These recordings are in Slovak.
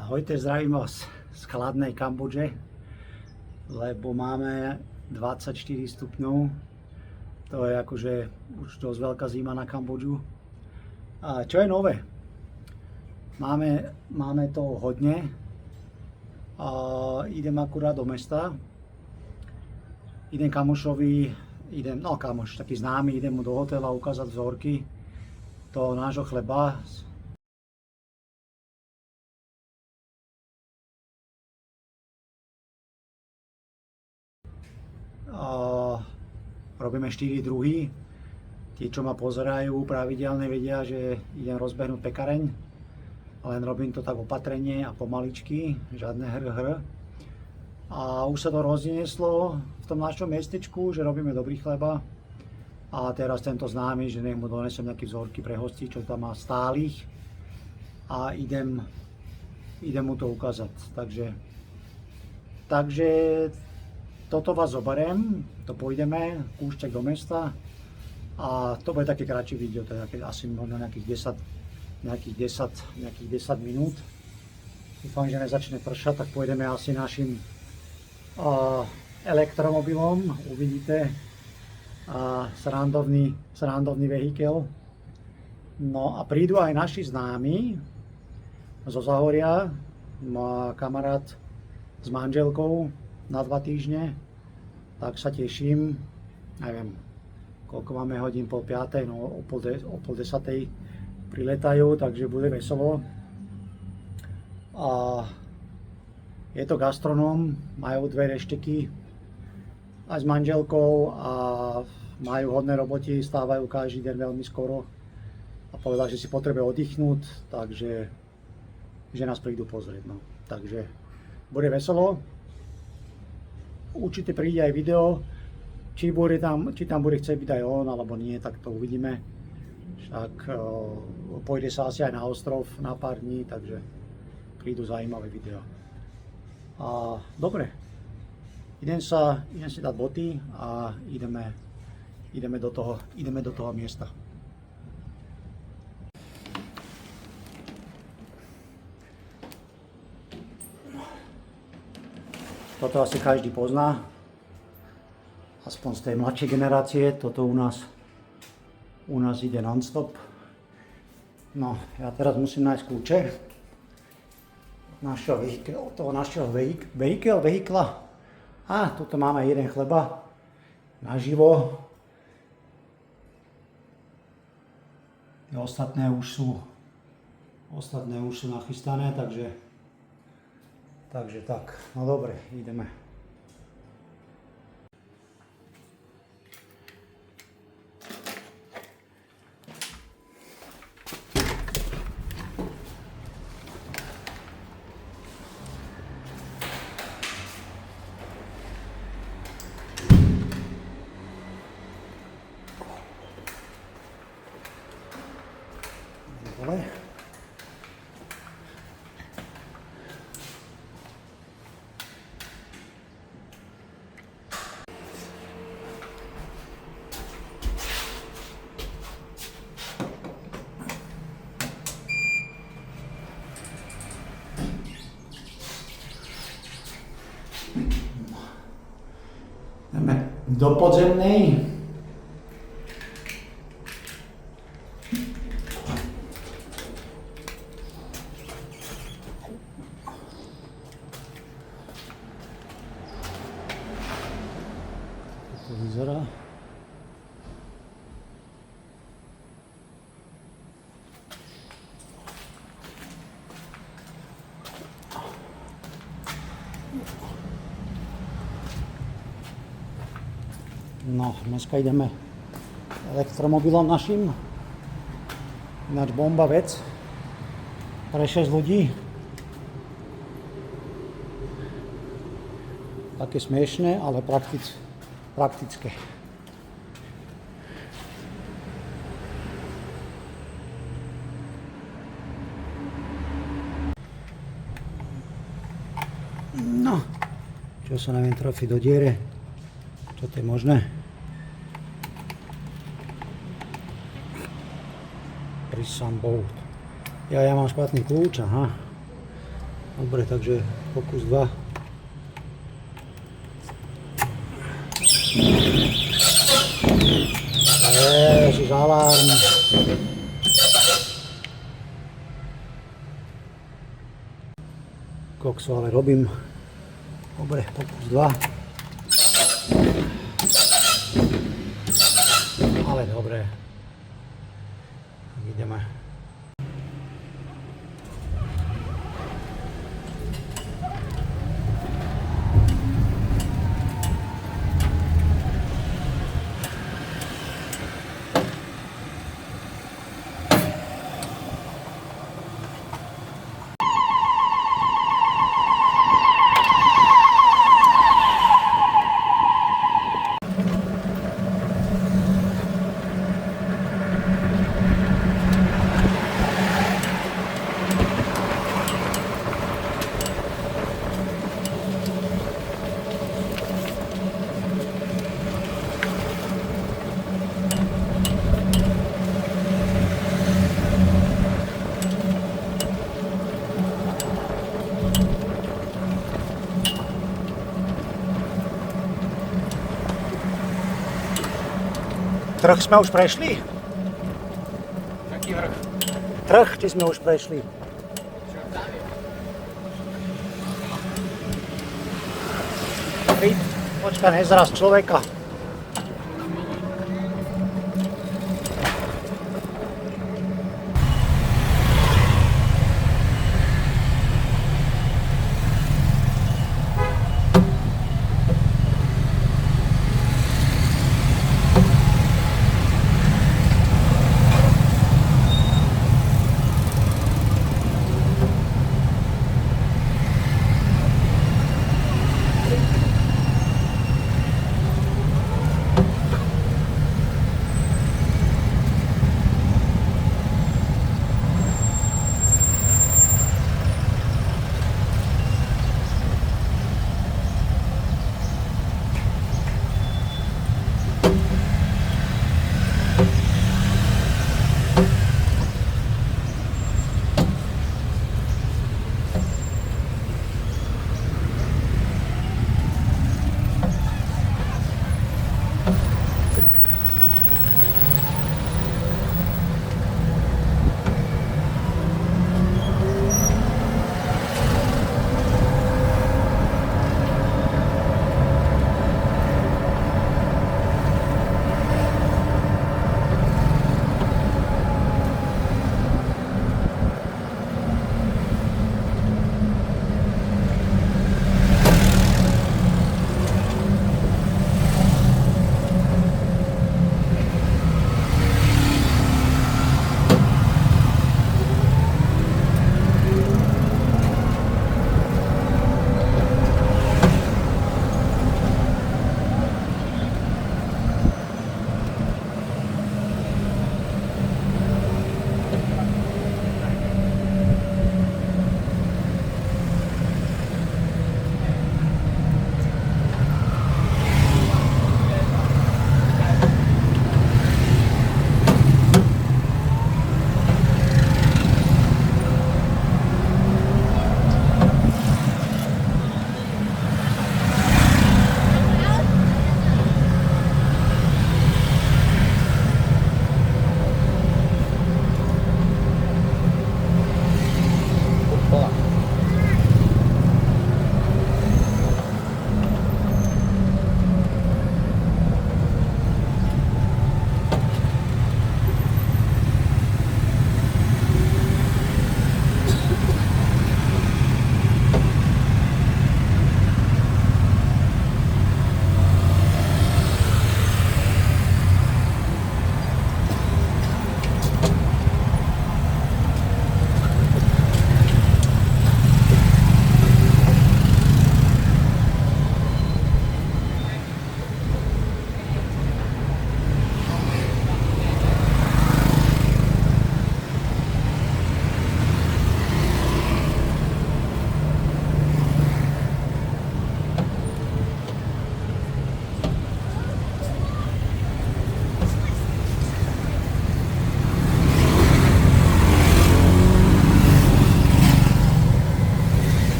Ahojte, zdravím vás z chladnej Kambodže, lebo máme 24 stupňov. To je akože už dosť veľká zima na Kambodžu. A čo je nové? Máme toho hodne. A idem akurát do mesta. Idem kamošovi, kamoš taký známy, idem mu do hotela ukázať vzorky toho nášho chleba. Robíme 4 druhy. Tí, čo ma pozerajú pravidelne, vedia, že idem rozbehnúť pekareň. Len robím to tak opatrne a pomaličky, žiadne hr. A už sa to roznieslo v tom našom mestečku, že robíme dobrý chleba. A teraz tento známy, že nech mu donesem nejaké vzorky pre hostí, čo tam má stálych. A idem mu to ukázať. Takže toto vás zoberiem, to pôjdeme, kúštek do mesta a to bude také kratšie video, to je asi možno nejakých 10 minút. Dúfam, že nezačne pršať, tak pôjdeme asi našim elektromobilom, uvidíte, srandovný vehikel. No a prídu aj naši známi zo Zahoria, má kamarát s manželkou na 2 týždne, tak sa teším. Neviem, koľko máme hodín, 4:30, no o pol 10:00 priletajú, takže bude veselo. A je to gastronóm, majú 2 rešteky aj s manželkou a majú hodné roboty, stávajú každý deň veľmi skoro a povedal, že si potrebuje oddychnúť, takže že nás prídu pozrieť. No. Takže bude veselo. Určite príde aj video, či tam bude chcieť byť aj on, alebo nie, tak to uvidíme. Však pôjde sa asi aj na ostrov na pár dní, takže prídu zaujímavé video. A dobre, idem si dať boty a ideme do toho miesta. Toto asi každý pozná, aspoň z tej mladšej generácie, toto u nás ide non-stop. No, ja teraz musím nájsť kľúče toho našeho vehikla. A, tuto máme jeden chleba naživo. Ostatné už sú nachystané, takže tak, no dobre, ideme. Dole. Do podzemnej. To vyzerá. No, dneska ideme elektromobilom našim. Ináč bomba vec pre 6 ľudí. Také smiešné, ale praktické. No, čo sa neviem trafiť do diere. Čo to je možné? Prison bolt. Ja mám špatný kľúč, aha. Dobre, takže pokus 2. Ježiš, alarm. Kokso, ale robím. Dobre, pokus 2. Ale dobre. Ideme. Trh sme už prešli? Taký vrch. Trh, či sme už prešli? Počkaj, nezraz človeka.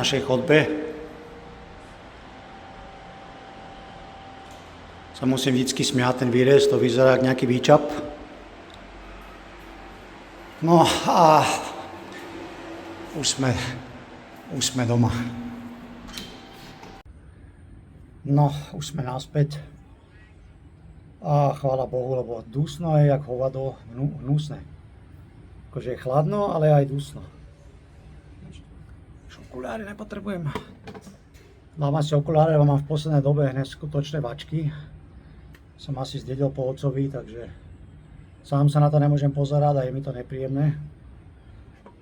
našej chodbe sa musím vždycky smiať ten výrez, to vyzerá ako nejaký výčap. No a už sme doma. No, už sme naspäť. A chvála Bohu, lebo dusno je jak hovado, hnusné. Akože je chladno, ale aj dusno. Okuláre nepotrebujem. Dávam si okuláre, lebo mám v poslednej dobe neskutočné vačky. Som asi zdedil po otcovi, takže sám sa na to nemôžem pozerať a je mi to nepríjemné,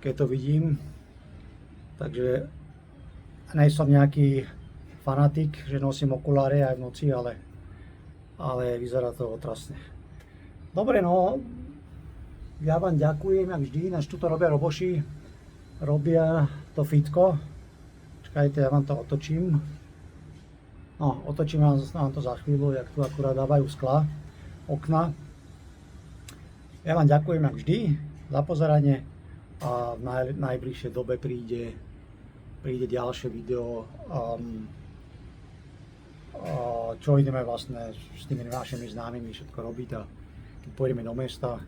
keď to vidím. Takže nejsom nejaký fanatik, že nosím okuláre aj v noci, ale vyzerá to otrasne. Dobre, no, ja vám ďakujem, jak vždy, nač tu to robia roboši, robia to fitko. Čakajte, ja vám to otočím. No, otočím vám to za chvíľu, jak tu akurát dávajú skla, okna. Ja vám ďakujem, jak vždy, za pozeranie a v najbližšej dobe príde ďalšie video, čo ideme vlastne s tými našimi známymi všetko robiť a keď pôjdeme do mesta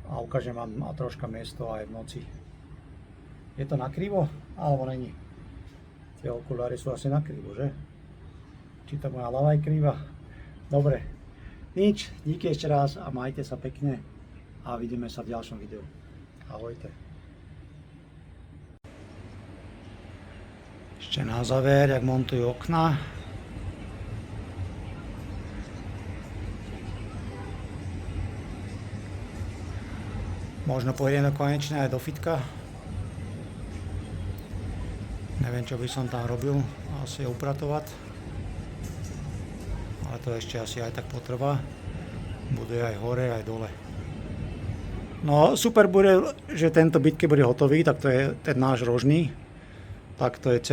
a ukážem vám troška mesto aj v noci. Je to nakrivo? Alebo není? Tie okuláry sú asi nakrivo, že? Či to moja hlava je kriva? Dobre. Nič, díky ešte raz a majte sa pekne a vidíme sa v ďalšom videu. Ahojte. Ešte na záver, jak montujú okna. Možno pôjdem konečne aj do fitka. Neviem, čo by som tam robil, asi upratovať. Ale to ešte asi aj tak potrvá. Bude aj hore, aj dole. No super bude, že tento byt, keď bude hotový, tak to je ten náš rožný. Tak to je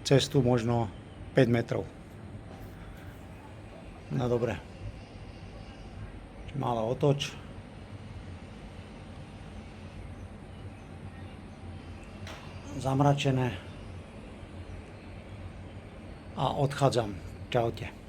cez tu možno 5 metrov. No dobre. Malá otoč. Zamračené. A odchádzam. Čaute.